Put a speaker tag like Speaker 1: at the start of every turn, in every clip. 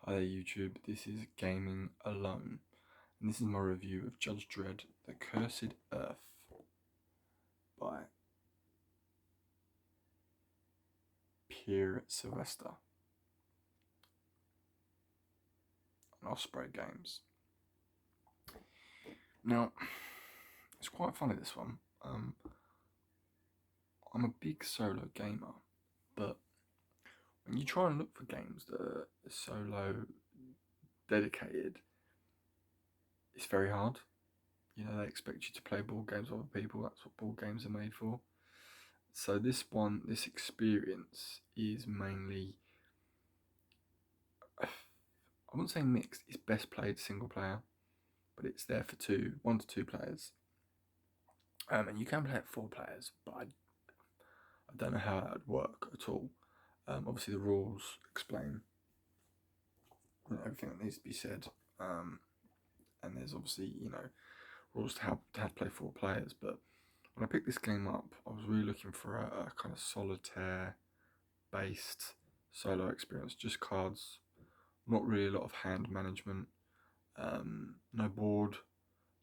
Speaker 1: Hi there YouTube, this is Gaming Alone, and this is my review of Judge Dredd, The Cursed Earth by Pierre Sylvester on Osprey Games. Now, it's quite funny this one. I'm a big solo gamer, but when you try and look for games that are solo dedicated, it's very hard. You know, they expect you to play board games with other people, that's what board games are made for. So this experience is mainly, I wouldn't say mixed, it's best played single player, but it's there for 1 to 2 players. And you can play it 4 players, but I don't know how that would work at all. Obviously the rules explain everything that needs to be said. And there's obviously, rules to how to play 4 players, but when I picked this game up, I was really looking for a kind of solitaire-based solo experience, just cards, not really a lot of hand management, no board,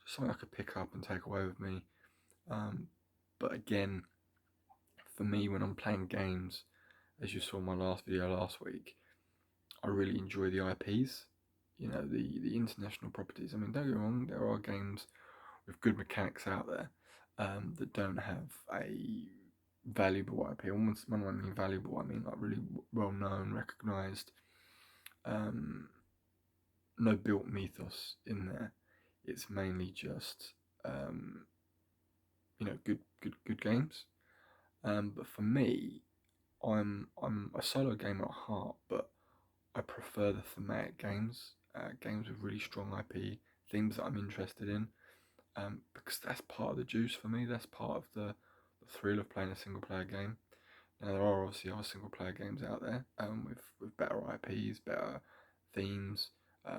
Speaker 1: just something I could pick up and take away with me. But again, for me, when I'm playing games, as you saw in my last video last week, I really enjoy the IPs, the international properties. I mean, don't get me wrong, there are games with good mechanics out there that don't have a valuable IP. When I mean valuable, I mean like really well known, recognised, no built mythos in there. It's mainly just good games. But for me, I'm a solo gamer at heart, but I prefer the thematic games, games with really strong IP, themes that I'm interested in, because that's part of the juice for me. That's part of the thrill of playing a single player game. Now there are obviously other single player games out there with better IPs, better themes,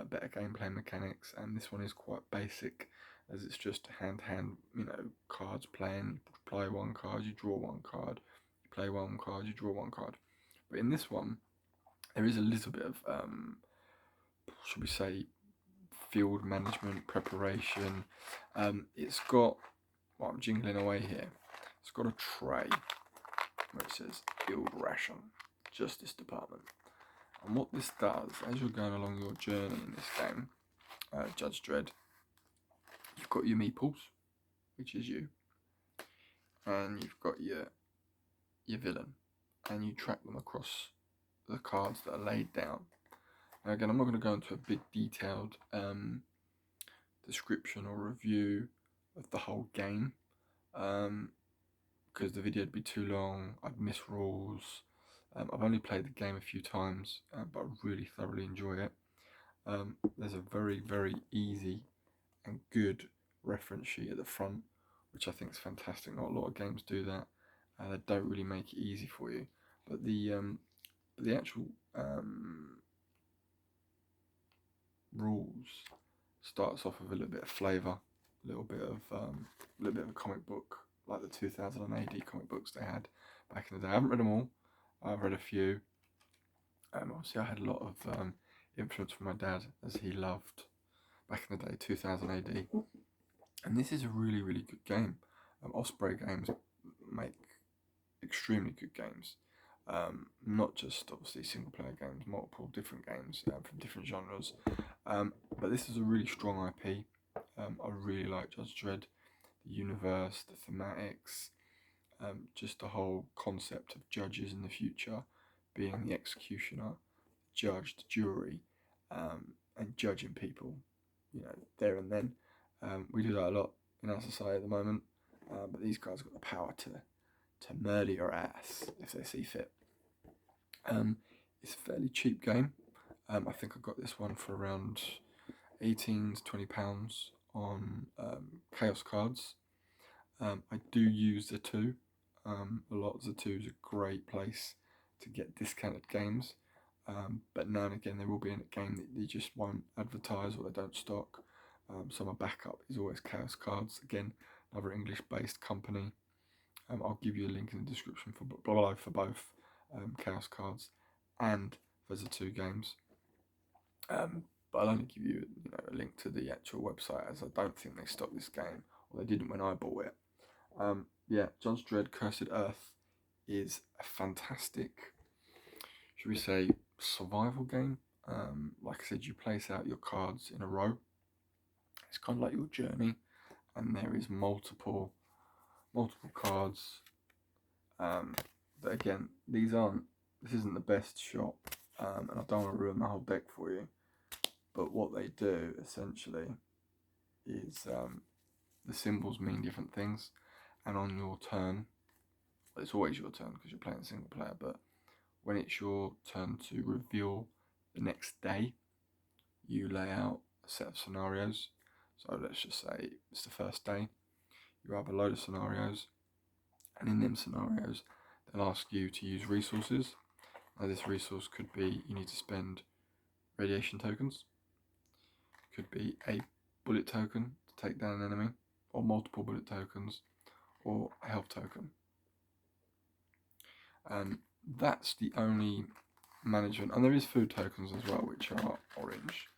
Speaker 1: better gameplay mechanics, and this one is quite basic, as it's just hand cards playing. You play one card, you draw one card, you play one card, you draw one card. But in this one, there is a little bit of should we say, field management preparation. It's got, well, I'm jingling away here. It's got a tray where it says field ration, Justice Department. And what this does, as you're going along your journey in this game, Judge Dredd, you've got your meeples, which is you, and you've got your villain, and you track them across the cards that are laid down. Now again, I'm not going to go into a big detailed description or review of the whole game, because the video would be too long, I'd miss rules. I've only played the game a few times, but I really thoroughly enjoy it. There's a very, very easy and good reference sheet at the front, which I think is fantastic. Not a lot of games do that. They don't really make it easy for you. But the actual rules starts off with a little bit of flavour, a little bit of a comic book, like the 2000 AD comic books they had back in the day. I haven't read them all. I've read a few. Obviously, I had a lot of influence from my dad, as he loved, back in the day, 2000 AD. And this is a really, really good game. Osprey Games make extremely good games. Not just obviously single player games, multiple different games from different genres. But this is a really strong IP. I really like Judge Dredd, the universe, the thematics, just the whole concept of judges in the future being the executioner, judge, the jury, and judging people, there and then. We do that a lot in our society at the moment, but these guys have got the power to murder your ass if they see fit. It's a fairly cheap game. I think I got this one for around £18 to £20 on Chaos Cards. I do use the 2. A lot of the 2 is a great place to get discounted games. But now and again there will be a game that they just won't advertise or they don't stock. So my backup is always Chaos Cards. Again, another English-based company. I'll give you a link in the description for both Chaos Cards and for the 2 games. But I'll only give you, a link to the actual website, as I don't think they stopped this game, or they didn't when I bought it. Yeah, Judge Dredd Cursed Earth is a fantastic, should we say, survival game. Like I said, you place out your cards in a row. It's kind of like your journey, and there is multiple cards. But again, this isn't the best shop, and I don't want to ruin the whole deck for you. But what they do essentially is the symbols mean different things, and on your turn, well, it's always your turn because you're playing single player, but when it's your turn to reveal the next day, you lay out a set of scenarios. So let's just say it's the first day. You have a load of scenarios, and in them scenarios, they'll ask you to use resources. Now, this resource could be you need to spend radiation tokens, could be a bullet token to take down an enemy, or multiple bullet tokens, or a health token. And that's the only management. And there is food tokens as well, which are orange,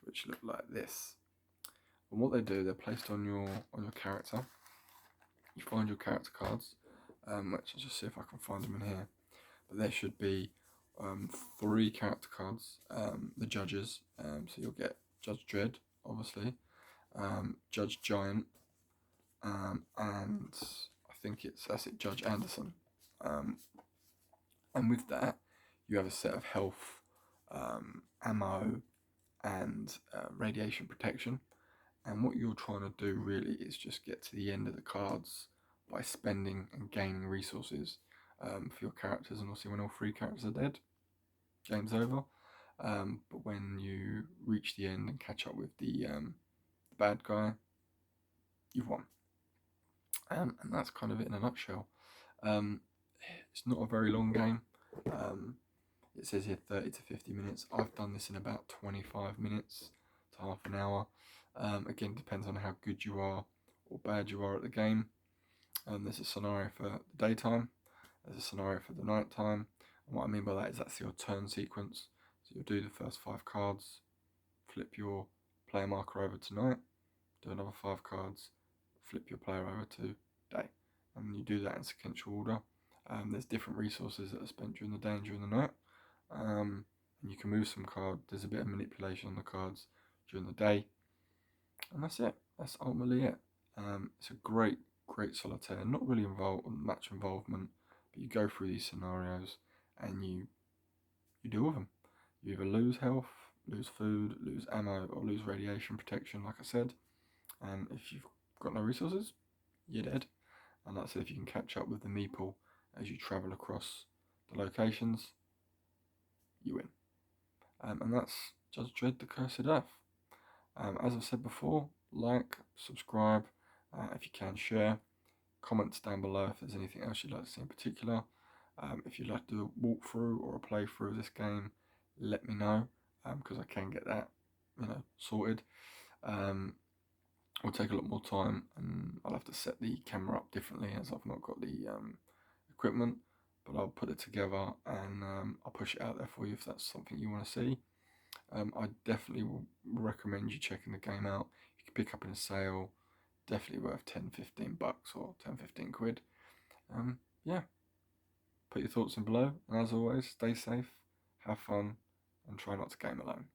Speaker 1: which look like this. And what they do, they're placed on your character. You find your character cards, which I'll just see if I can find them in here. But there should be 3 character cards, the judges. So you'll get Judge Dredd, obviously, Judge Giant, and I think that's it, Judge Anderson. And with that, you have a set of health, ammo, and radiation protection. And what you're trying to do really is just get to the end of the cards by spending and gaining resources for your characters. And obviously, when all 3 characters are dead, game's over. But when you reach the end and catch up with the bad guy, you've won. And that's kind of it in a nutshell. It's not a very long game. It says here 30 to 50 minutes. I've done this in about 25 minutes to half an hour. Again, depends on how good you are or bad you are at the game. There's a scenario for the daytime. There's a scenario for the night time. And what I mean by that is that's your turn sequence. So you'll do the first 5 cards, flip your player marker over to night, do another 5 cards, flip your player over to day. And you do that in sequential order. There's different resources that are spent during the day and during the night. And you can move some cards. There's a bit of manipulation on the cards during the day. And that's it. That's ultimately it. It's a great solitaire. Not really much involvement, but you go through these scenarios and you deal with them. You either lose health, lose food, lose ammo, or lose radiation protection, like I said. And if you've got no resources, you're dead. And that's it. If you can catch up with the meeple as you travel across the locations, you win. And that's Judge Dredd: The Cursed Earth. As I've said before, like, subscribe, if you can, share, comments down below if there's anything else you'd like to see in particular. If you'd like to do a walkthrough or a playthrough of this game, let me know, because I can get that, sorted. It'll take a lot more time, and I'll have to set the camera up differently as I've not got the equipment, but I'll put it together and I'll push it out there for you if that's something you want to see. I definitely will recommend you checking the game out. You can pick up in a sale, definitely worth 10-15 bucks or 10-15 quid. Yeah, put your thoughts in below, and as always, stay safe, have fun, and try not to game alone.